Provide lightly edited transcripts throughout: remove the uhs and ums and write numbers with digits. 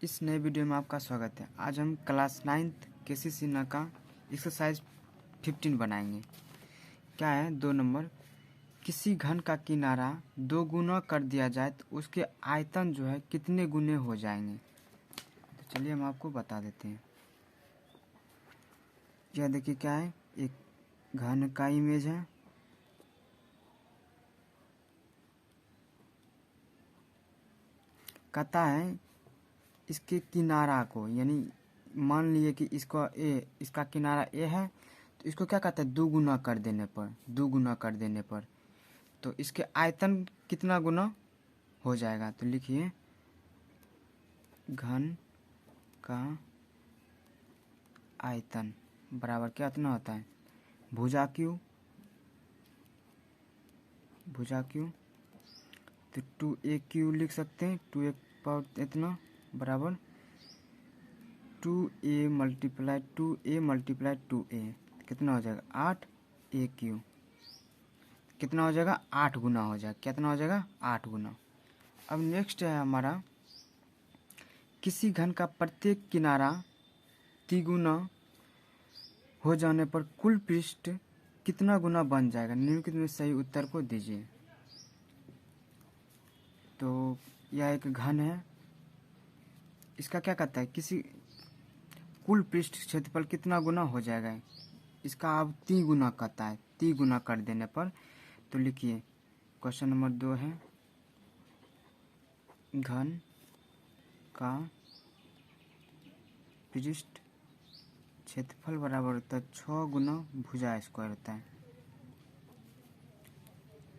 इस नए वीडियो में आपका स्वागत है। आज हम क्लास 9th केसीसी न का एक्सरसाइज 15 बनाएंगे। क्या है 2 नंबर, किसी घन का किनारा 2 गुना कर दिया जाए तो उसके आयतन जो है कितने गुने हो जाएंगे। तो चलिए हम आपको बता देते हैं। यह देखिए क्या है, एक घन का इमेज है। कहता है इसके किनारा को, यानी मान लिए कि इसका किनारा ए है, तो इसको क्या कहता है 2 गुना कर देने पर तो इसके आयतन कितना गुना हो जाएगा। तो लिखिए घन का आयतन बराबर क्या इतना होता है भुजा क्यू तो 2a³ लिख सकते हैं। 2a पावर इतना बराबर 2a मल्टीप्लाई 2a कितना हो जाएगा 8a³ कितना हो जाएगा 8 गुना हो जाएगा। कितना हो जाएगा 8 गुना। अब नेक्स्ट है हमारा, किसी घन का प्रत्येक किनारा तिगुना हो जाने पर कुल पृष्ठ कितना गुना बन जाएगा। निम्नलिखित में सही उत्तर को दीजिए। तो यह एक घन है, इसका क्या कहता है किसी कुल पृष्ठ क्षेत्रफल कितना गुना हो जाएगा। इसका अब 3 गुना कहता है, 3 गुना कर देने पर। तो लिखिए क्वेश्चन नंबर 2 है, घन का पृष्ठ क्षेत्रफल बराबर होता है 6 गुना भुजा स्क्वायर होता है।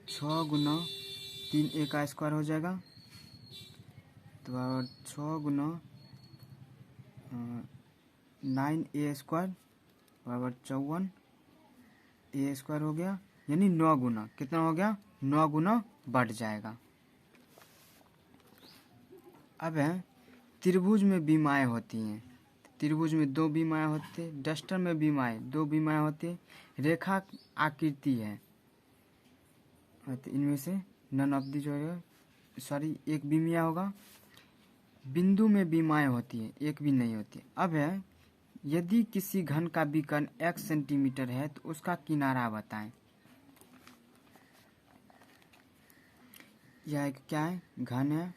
6 गुना 3a का स्क्वायर हो जाएगा, तो बराबर 6 गुना 9a स्क्वायर बराबर 54a स्क्वायर हो गया, यानी 9 गुना। कितना हो गया 9 गुना बढ़ जाएगा। अब है त्रिभुज में बीमाएँ होती हैं। त्रिभुज में 2 बीमाएँ होती है, डस्टर में 2 बीमाएँ होती है, रेखा आकृति है। तो इनमें से नन ऑफ दी जो है एक बीमिया होगा। बिंदु में बीमाएँ होती है, एक भी नहीं होती। अब है यदि किसी घन का विकर्ण x सेंटीमीटर है तो उसका किनारा बताएं। यह एक क्या है घन है,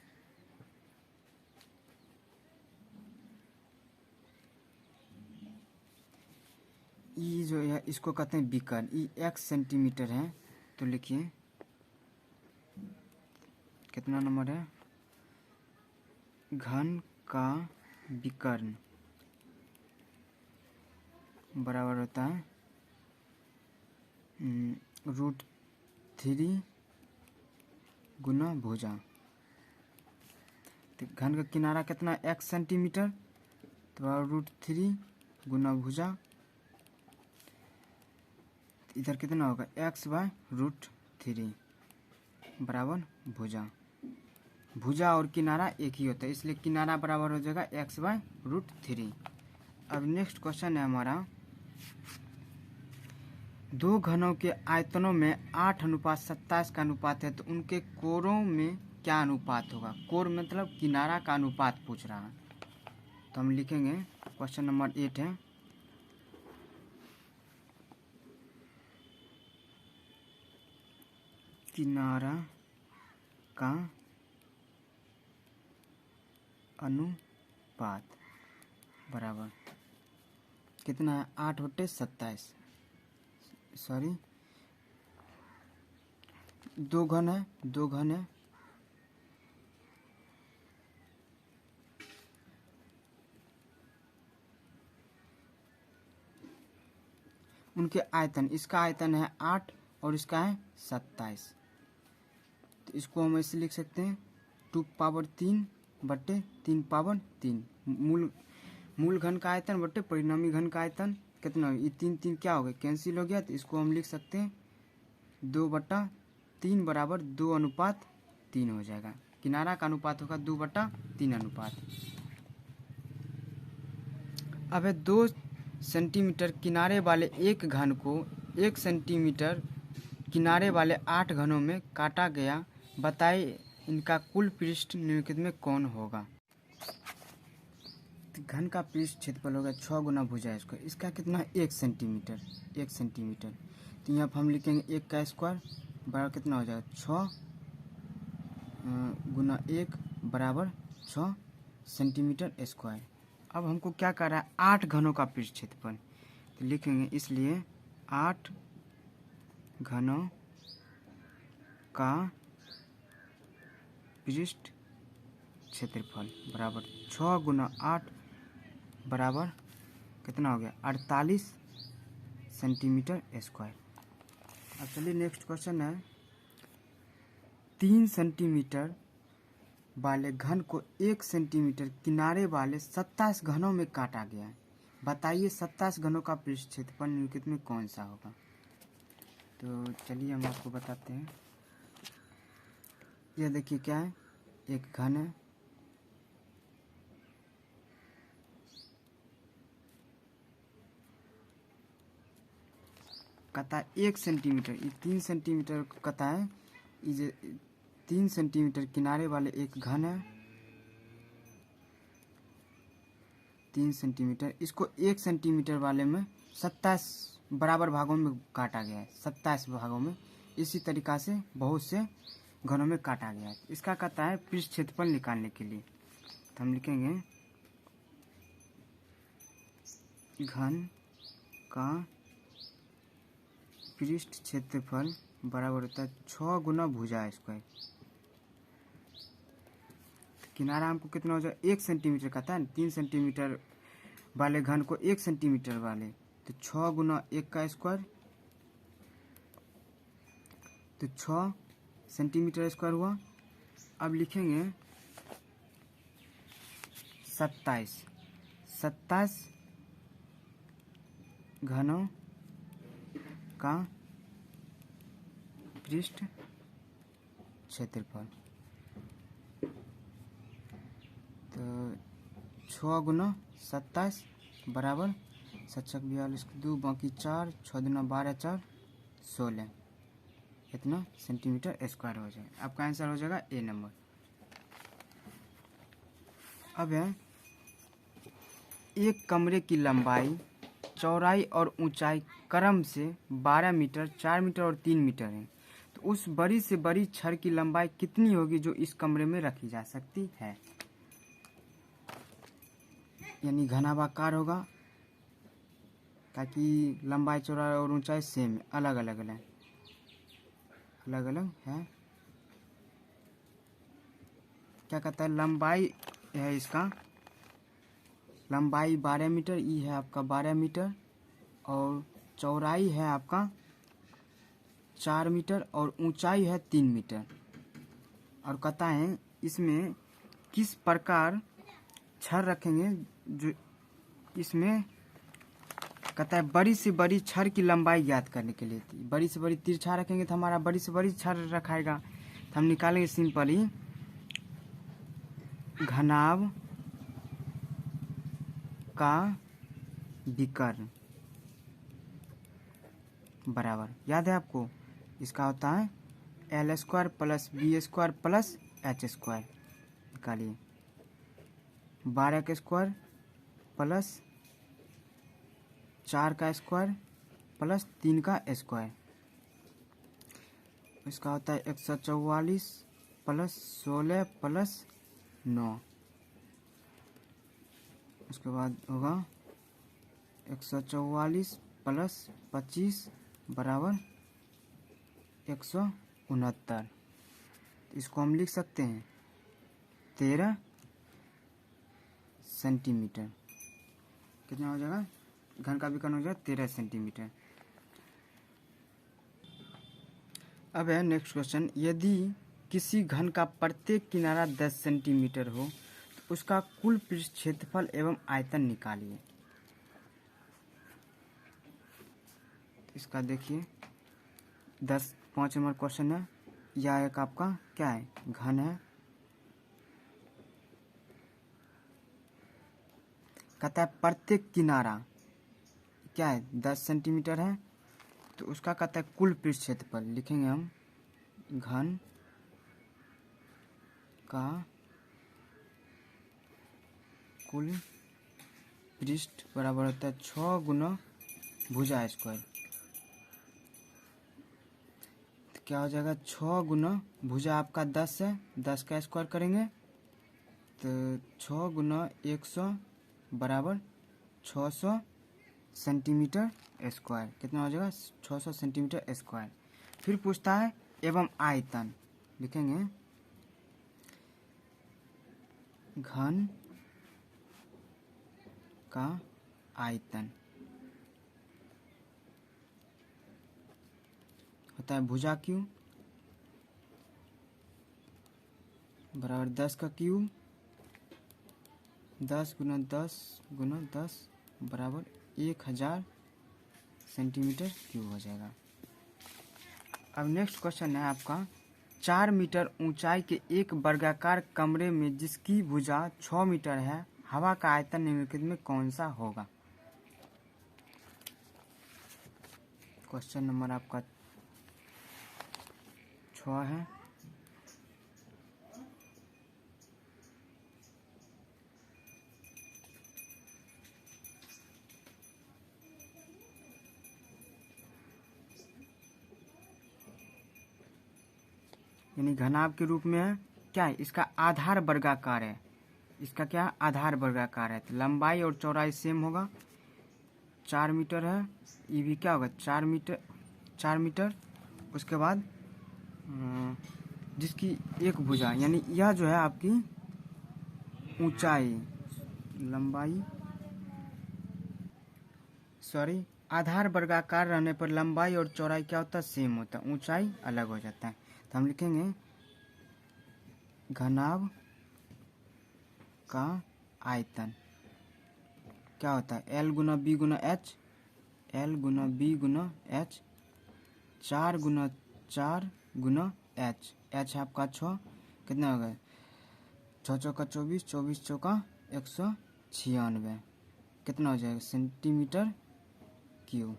ई जो है इसको कहते हैं विकर्ण। ई x सेंटीमीटर है, तो लिखिए कितना नंबर है, घन का विकर्ण बराबर होता है √3 गुना भुजा। तो घन का किनारा कितना x सेंटीमीटर, तो √3 गुना भुजा। इधर कितना होगा x/√3 बराबर भुजा। भुजा और किनारा एक ही होता है, इसलिए किनारा बराबर हो जाएगा x/√3। अब नेक्स्ट क्वेश्चन है हमारा, 2 घनों के आयतनों में 8:27 का अनुपात है, तो उनके कोरों में क्या अनुपात होगा। कोर मतलब किनारा का अनुपात पूछ रहा है। तो हम लिखेंगे क्वेश्चन नंबर 8 है, किनारा का अनुपात बराबर कितना है 8/27। सॉरी 2 घन है उनके आयतन, इसका आयतन है 8 और इसका है 27। तो इसको हम ऐसे लिख सकते हैं 2⁻3/3 मूल घन का आयतन बटे परिणामी घन का आयतन कितना हो, ये 3 क्या हो गया कैंसिल हो गया। तो इसको हम लिख सकते हैं 2/3 बराबर 2:3 हो जाएगा। किनारा का अनुपात होगा 2/3 अनुपात। अब है 2 सेंटीमीटर किनारे वाले एक घन को 1 सेंटीमीटर किनारे वाले 8 घनों में काटा गया, बताइए इनका कुल पृष्ठ निम्नलिखित में कौन होगा। घन का पृष्ठ क्षेत्रफल होगा 6 गुना भुजा स्क्वायर। इसका कितना है 1 सेंटीमीटर। 1 सेंटीमीटर तो यहाँ पर हम लिखेंगे 1 का स्क्वायर बराबर कितना हो जाएगा 6 गुना 1 बराबर 6 सेंटीमीटर स्क्वायर। अब हमको क्या कर रहा है 8 घनों का पृष्ठ क्षेत्रफल तो लिखेंगे, इसलिए 8 घनों का पृष्ठ क्षेत्रफल बराबर 6 गुना 8 बराबर कितना हो गया 48 सेंटीमीटर स्क्वायर। अब चलिए नेक्स्ट क्वेश्चन है 3 सेंटीमीटर वाले घन को 1 सेंटीमीटर किनारे वाले 27 घनों में काटा गया है। बताइए 27 घनों का पृष्ठ क्षेत्रफल निम्नलिखित में कौन सा होगा। तो चलिए हम आपको बताते हैं। यह देखिए क्या है, एक घन है, कहता है 1 सेंटीमीटर, ये 3 सेंटीमीटर कहता है, ये 3 सेंटीमीटर किनारे वाले एक घन है 3 सेंटीमीटर, इसको 1 सेंटीमीटर वाले में 27 बराबर भागों में काटा गया है। 27 भागों में इसी तरीक़ा से बहुत से घनों में काटा गया है। इसका कहता है पृष्ठ क्षेत्रफल निकालने के लिए तो हम लिखेंगे घन का पृष्ठ क्षेत्रफल बराबर होता है 6 गुना भुजा स्क्वायर। किनारा हमको कितना हो जाए 1 सेंटीमीटर कहता है, 3 सेंटीमीटर वाले घन को 1 सेंटीमीटर वाले तो 6 गुना 1 का स्क्वायर तो 6 सेंटीमीटर स्क्वायर हुआ। अब लिखेंगे 27 घनों का पृष्ठ क्षेत्रफल तो 6 गुना 27 बराबर 7 42 2 बाकी 4 6 दूना 12 4 16 इतना सेंटीमीटर स्क्वायर हो जाए। आपका आंसर हो जाएगा ए नंबर। अब है एक कमरे की लंबाई चौड़ाई और ऊंचाई क्रम से 12 मीटर 4 मीटर और 3 मीटर है, तो उस बड़ी से बड़ी छड़ की लंबाई कितनी होगी जो इस कमरे में रखी जा सकती है। यानी घनाभाकार होगा ताकि लंबाई चौड़ाई और ऊंचाई सेम अलग अलग है। क्या कहता है लंबाई है, इसका लंबाई 12 मीटर, ई है आपका 12 मीटर और चौड़ाई है आपका 4 मीटर और ऊंचाई है 3 मीटर। और कहता है इसमें किस प्रकार छड़ रखेंगे जो इसमें कहता है बड़ी से बड़ी छड़ की लंबाई ज्ञात करने के लिए। बड़ी से बड़ी तिरछा रखेंगे तो हमारा बड़ी से बड़ी छड़ रखाएगा तो हम निकालेंगे सिंपल ही घनाभ का विकर्ण बराबर, याद है आपको, इसका होता है L square plus B square plus H square. निकालिए 12 का स्क्वायर प्लस 4 का स्क्वायर प्लस 3 का स्क्वायर, इसका होता है 144 प्लस 16 प्लस 9। उसके बाद होगा 144 प्लस 25 बराबर 169। इसको हम लिख सकते हैं 13 सेंटीमीटर। कितना हो जाएगा घन का विकर्ण हो जाएगा 13 सेंटीमीटर। अब है नेक्स्ट क्वेश्चन, यदि किसी घन का प्रत्येक किनारा 10 सेंटीमीटर हो तो उसका कुल पृष्ठ क्षेत्रफल एवं आयतन निकालिए। इसका देखिए 5 नंबर क्वेश्चन है। यह एक आपका क्या है घन है, कहता है प्रत्येक किनारा क्या है 10 सेंटीमीटर है, तो उसका कहता है कुल पृष्ठ क्षेत्रफल। लिखेंगे हम घन का कुल पृष्ठ बराबर होता है 6 गुना भुजा स्क्वायर। तो क्या हो जाएगा 6 गुना भुजा आपका 10 है, 10 का स्क्वायर करेंगे तो 6 गुना 100 बराबर 600 सेंटीमीटर स्क्वायर। कितना हो जाएगा 600 सेंटीमीटर स्क्वायर। फिर पूछता है एवं आयतन, लिखेंगे घन का आयतन होता है भुजा क्यू बराबर 10 का क्यूब 10 गुना 10 गुना 10 बराबर 1000 सेंटीमीटर क्यूब हो जाएगा। अब नेक्स्ट क्वेश्चन है आपका 4 मीटर ऊंचाई के एक वर्गाकार कमरे में जिसकी भुजा 6 मीटर है, हवा का आयतन निम्नलिखित में कौन सा होगा। क्वेश्चन नंबर आपका 6 है। यानी घनाभ के रूप में है, क्या है इसका आधार वर्गाकार है, इसका क्या आधार वर्गाकार है। तो लंबाई और चौड़ाई सेम होगा, 4 मीटर है, ये भी क्या होगा 4 मीटर। उसके बाद जिसकी एक भुजा, यानी यह जो है आपकी ऊंचाई लंबाई आधार वर्गाकार रहने पर लंबाई और चौड़ाई क्या होता है सेम होता है, ऊंचाई अलग हो जाता है। तो हम लिखेंगे घनाभ का आयतन क्या होता है L गुना B गुना H, L गुना B गुना H, 4 गुना 4 गुना H, H है आपका 6, कितना हो गया 6 चौका 24, 24 चौका 196, कितना हो जाएगा सेंटीमीटर क्यूब,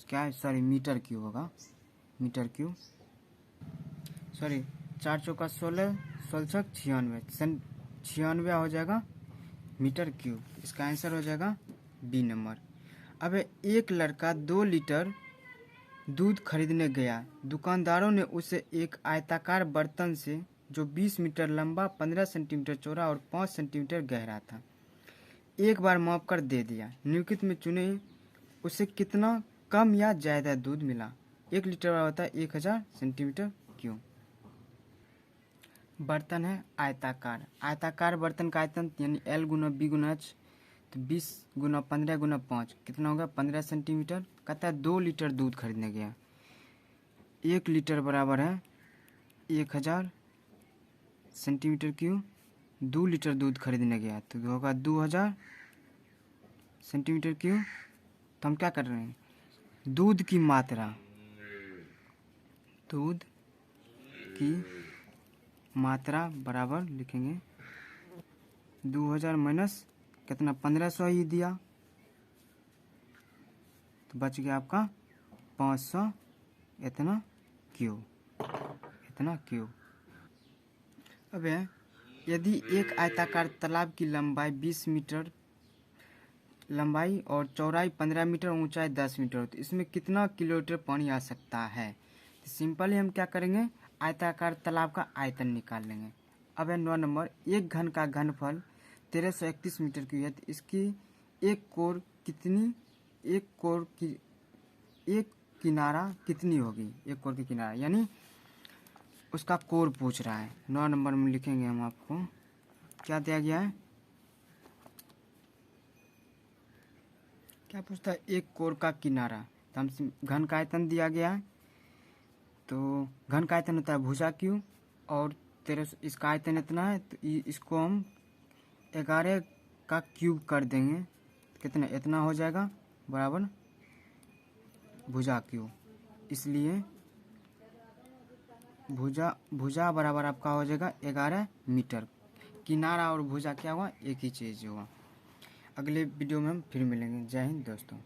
क्या है सॉरी मीटर क्यूब होगा, मीटर क्यूब, सॉरी 4 चौका 16, 16 96, 96 हो जाएगा मीटर क्यूब। इसका आंसर हो जाएगा बी नंबर। अब एक लड़का 2 लीटर दूध खरीदने गया, दुकानदारों ने उसे एक आयताकार बर्तन से जो 20 मीटर लंबा, 15 सेंटीमीटर चौड़ा और 5 सेंटीमीटर गहरा था, एक बार माप कर दे दिया। निम्नलिखित में चुने उसे कितना कम या ज़्यादा दूध मिला। 1 लीटर वाला होता है 1000 सेंटीमीटर क्यूब। बर्तन है आयताकार, आयताकार बर्तन का आयतन यानी L गुना B गुना H, तो 20 गुना 15 गुना 5 कितना होगा 15 सेंटीमीटर। कहता है 2 लीटर दूध खरीदने गया, 1 लीटर बराबर है 1000 सेंटीमीटर क्यूब, 2 लीटर दूध खरीदने गया तो होगा 2000 सेंटीमीटर क्यूब। तो हम क्या कर रहे हैं दूध की मात्रा, दूध की मात्रा बराबर लिखेंगे 2000 माइनस कितना 1500 ही दिया तो बच गया आपका 500 इतना क्यूब, इतना क्यूब। अब यदि एक आयताकार तालाब की लंबाई 20 मीटर लंबाई और चौड़ाई 15 मीटर, ऊंचाई 10 मीटर हो तो इसमें कितना किलोलीटर पानी आ सकता है। तो सिंपली हम क्या करेंगे आयताकार तालाब का आयतन निकाल लेंगे। अब 9 नंबर, एक घन का घनफल 1331 मीटर की है तो इसकी एक कोर कितनी, एक किनारा कितनी होगी, एक कोर की किनारा यानी उसका कोर पूछ रहा है। 9 नंबर में लिखेंगे हम आपको क्या दिया गया है, क्या पूछता है एक कोर का किनारा। तो हम घन का आयतन दिया गया है तो घन का आयतन होता है भुजा क्यूब और 1300 इसका आयतन इतना है तो इसको हम 11 का क्यूब कर देंगे कितना इतना हो जाएगा बराबर भुजा क्यूब। इसलिए भुजा बराबर आपका हो जाएगा 11 मीटर। किनारा और भुजा क्या हुआ एक ही चीज़ हुआ। अगले वीडियो में हम फिर मिलेंगे। जय हिंद दोस्तों।